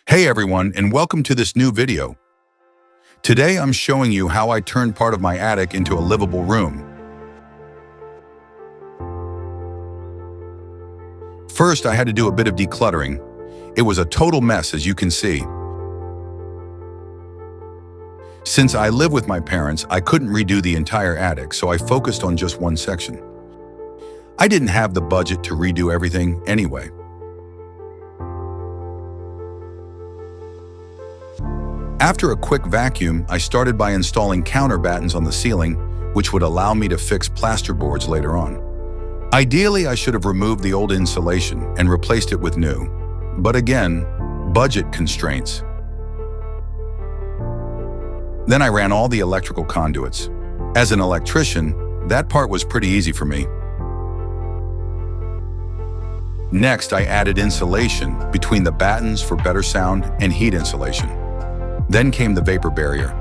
Hey everyone, and welcome to this new video. Today I'm showing you how I turned part of my attic into a livable room. First, I had to do a bit of decluttering. It was a total mess, as you can see. Since I live with my parents, I couldn't redo the entire attic, so I focused on just one section. I didn't have the budget to redo everything anyway. After a quick vacuum, I started by installing counter battens on the ceiling, which would allow me to fix plasterboards later on. Ideally, I should have removed the old insulation and replaced it with new. But again, budget constraints. Then I ran all the electrical conduits. As an electrician, that part was pretty easy for me. Next, I added insulation between the battens for better sound and heat insulation. Then came the vapor barrier.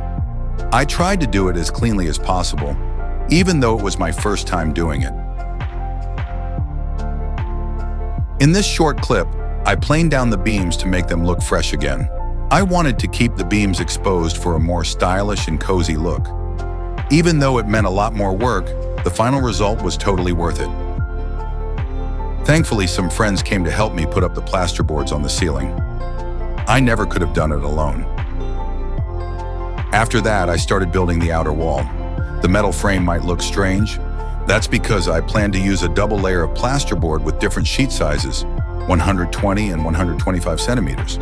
I tried to do it as cleanly as possible, even though it was my first time doing it. In this short clip, I planed down the beams to make them look fresh again. I wanted to keep the beams exposed for a more stylish and cozy look. Even though it meant a lot more work, the final result was totally worth it. Thankfully, some friends came to help me put up the plasterboards on the ceiling. I never could have done it alone. After that, I started building the outer wall. The metal frame might look strange. That's because I plan to use a double layer of plasterboard with different sheet sizes, 120 and 125 centimeters.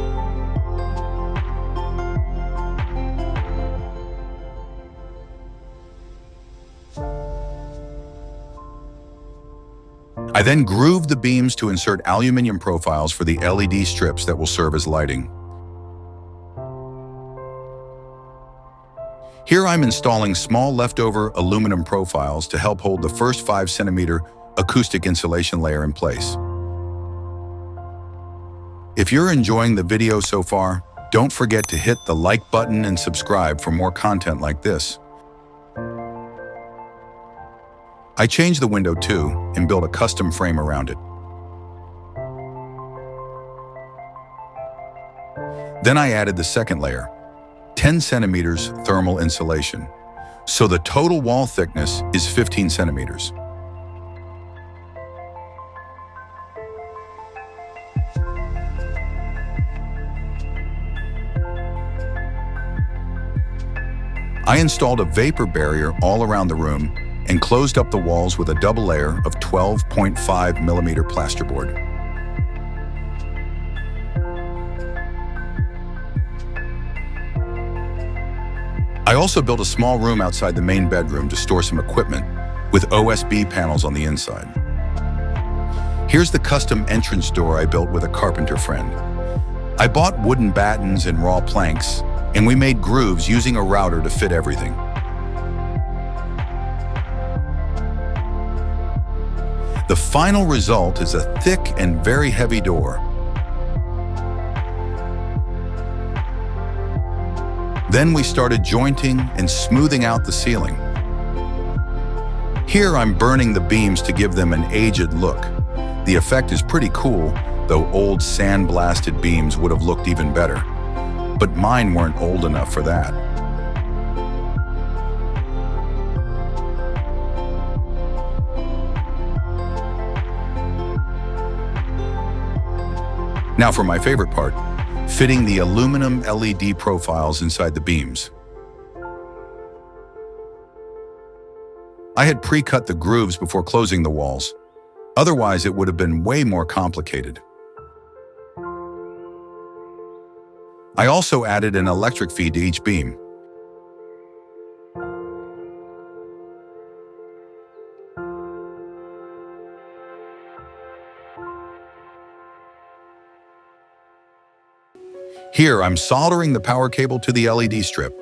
I then grooved the beams to insert aluminum profiles for the LED strips that will serve as lighting. Here I'm installing small leftover aluminum profiles to help hold the first 5 centimeter acoustic insulation layer in place. If you're enjoying the video so far, don't forget to hit the like button and subscribe for more content like this. I changed the window too and built a custom frame around it. Then I added the second layer, 10 centimeters thermal insulation, so the total wall thickness is 15 centimeters. I installed a vapor barrier all around the room and closed up the walls with a double layer of 12.5 millimeter plasterboard. I also built a small room outside the main bedroom to store some equipment with OSB panels on the inside. Here's the custom entrance door I built with a carpenter friend. I bought wooden battens and raw planks, and we made grooves using a router to fit everything. The final result is a thick and very heavy door. Then we started jointing and smoothing out the ceiling. Here I'm burning the beams to give them an aged look. The effect is pretty cool, though old sand-blasted beams would have looked even better. But mine weren't old enough for that. Now for my favorite part, fitting the aluminum LED profiles inside the beams. I had pre-cut the grooves before closing the walls. Otherwise, it would have been way more complicated. I also added an electric feed to each beam. Here, I'm soldering the power cable to the LED strip.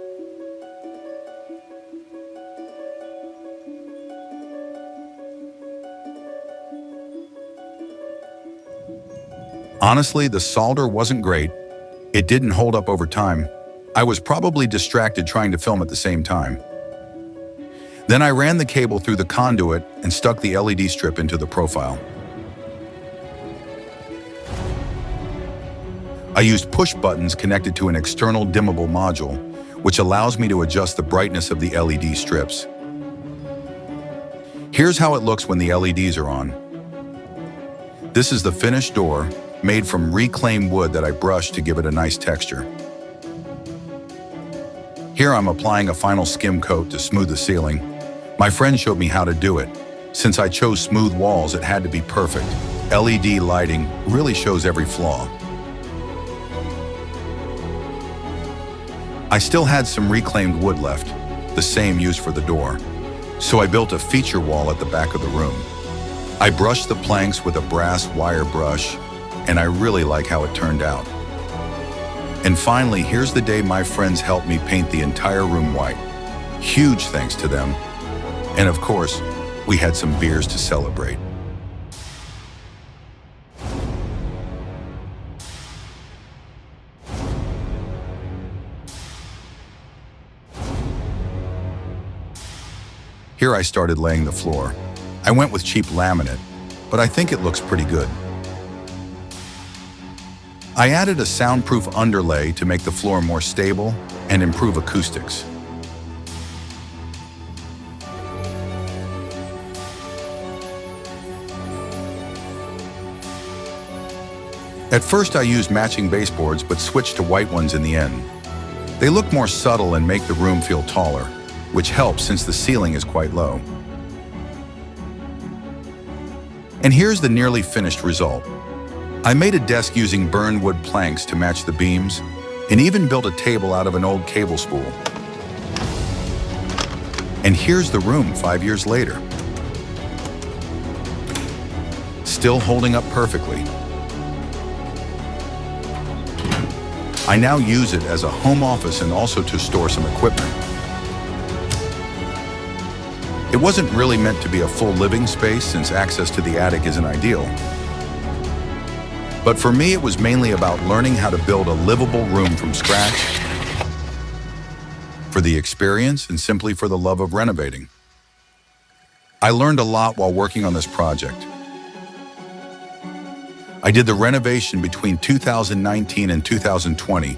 Honestly, the solder wasn't great. It didn't hold up over time. I was probably distracted trying to film at the same time. Then I ran the cable through the conduit and stuck the LED strip into the profile. I used push buttons connected to an external dimmable module, which allows me to adjust the brightness of the LED strips. Here's how it looks when the LEDs are on. This is the finished door, made from reclaimed wood that I brushed to give it a nice texture. Here I'm applying a final skim coat to smooth the ceiling. My friend showed me how to do it. Since I chose smooth walls, it had to be perfect. LED lighting really shows every flaw. I still had some reclaimed wood left, the same used for the door. So I built a feature wall at the back of the room. I brushed the planks with a brass wire brush, and I really like how it turned out. And finally, here's the day my friends helped me paint the entire room white. Huge thanks to them. And of course, we had some beers to celebrate. Here I started laying the floor. I went with cheap laminate, but I think it looks pretty good. I added a soundproof underlay to make the floor more stable and improve acoustics. At first I used matching baseboards but switched to white ones in the end. They look more subtle and make the room feel taller, which helps since the ceiling is quite low. And here's the nearly finished result. I made a desk using burned wood planks to match the beams, and even built a table out of an old cable spool. And here's the room 5 years later. Still holding up perfectly. I now use it as a home office and also to store some equipment. It wasn't really meant to be a full living space since access to the attic isn't ideal. But for me, it was mainly about learning how to build a livable room from scratch, for the experience and simply for the love of renovating. I learned a lot while working on this project. I did the renovation between 2019 and 2020.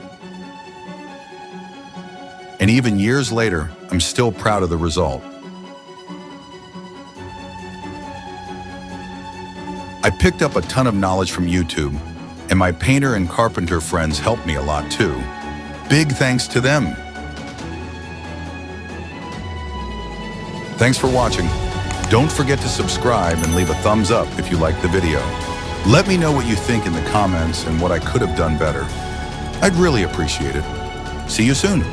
And even years later, I'm still proud of the result. I picked up a ton of knowledge from YouTube, and my painter and carpenter friends helped me a lot too. Big thanks to them. Thanks for watching. Don't forget to subscribe and leave a thumbs up if you liked the video. Let me know what you think in the comments and what I could have done better. I'd really appreciate it. See you soon.